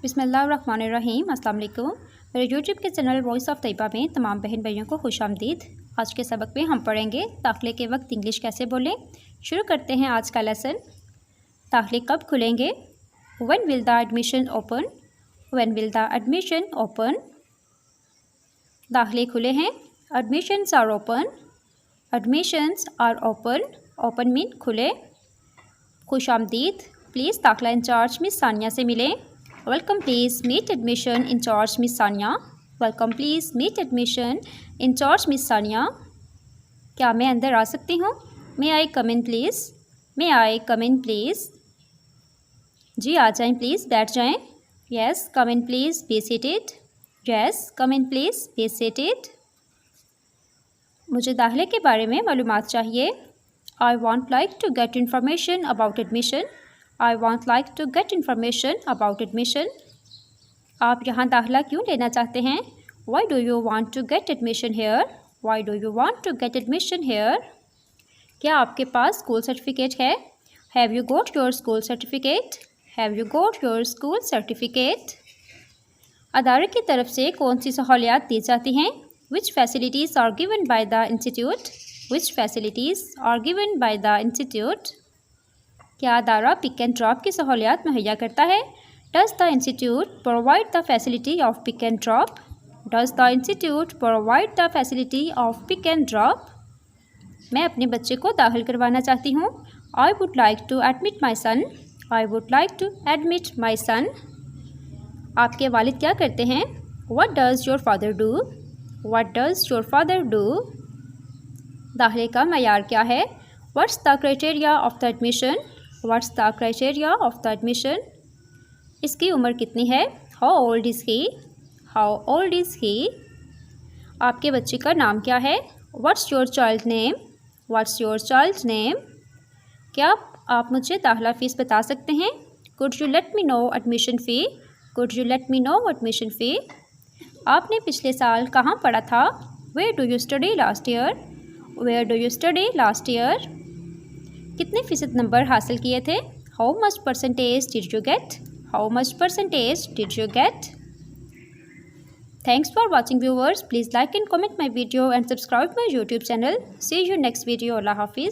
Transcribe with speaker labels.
Speaker 1: बिस्मिल्लाहिर्रहमानिर्रहीम। अस्सलाम वालेकुम। मेरे यूट्यूब के चैनल वॉइस ऑफ तैयबा में तमाम बहन भाइयों को खुशामदीद। आज के सबक में हम पढ़ेंगे दाखिले के वक्त इंग्लिश कैसे बोलें। शुरू करते हैं आज का लेसन। दाखिले कब खुलेंगे? When will the admission open? When will the admission open? दाखिले खुले हैं। Admissions are open. Admissions are open. Open mean खुले। खुशामदीद। प्लीज़ दाखिला इंचार्ज मिस सानिया से मिलें। Welcome please meet admission incharge miss Sania. Welcome please meet admission incharge miss Sania. क्या मैं अंदर आ सकती हूँ? मे आई कम इन please? May I come in please? जी आ जाएं प्लीज़, बैठ जाएं। Yes come in please, be seated. Yes come in please, be seated. मुझे दाखिले के बारे में मालूमात चाहिए। I want like to get information about admission. I want like to get information about admission. आप यहाँ दाखिला क्यों लेना चाहते हैं? Why do you want to get admission here? Why do you want to get admission here? क्या आपके पास school certificate है? Have you got your school certificate? Have you got your school certificate? अदारे की तरफ से कौन सी सहूलियात दी जाती हैं? Which facilities are given by the institute? Which facilities are given by the institute? क्या अदारा पिक एंड ड्रॉप की सहूलियात मुहैया करता है? Does the institute provide the facility of pick and drop? Does the institute provide the facility of pick and drop? मैं अपने बच्चे को दाखिल करवाना चाहती हूँ। I would like to admit my son. I would like to admit my son. आपके वालिद क्या करते हैं? What does your father do? What does your father do? दाखिले का मयार क्या है? What's the criteria of the admission? What's the criteria of the admission? इसकी उम्र कितनी है? How old is he? How old is he? आपके बच्चे का नाम क्या है? What's your child name? What's your child's name? क्या आप मुझे दाखिला फ़ीस बता सकते हैं? Could you let me know admission fee? Could you let me know admission fee? आपने पिछले साल कहाँ पढ़ा था? Where do you study last year? Where do you study last year? कितने फ़ीसद नंबर हासिल किए थे? How much percentage did you get? How much percentage did you get? Thanks for watching viewers. Please like and comment my video and subscribe my YouTube channel. See you next video. Allah Hafiz.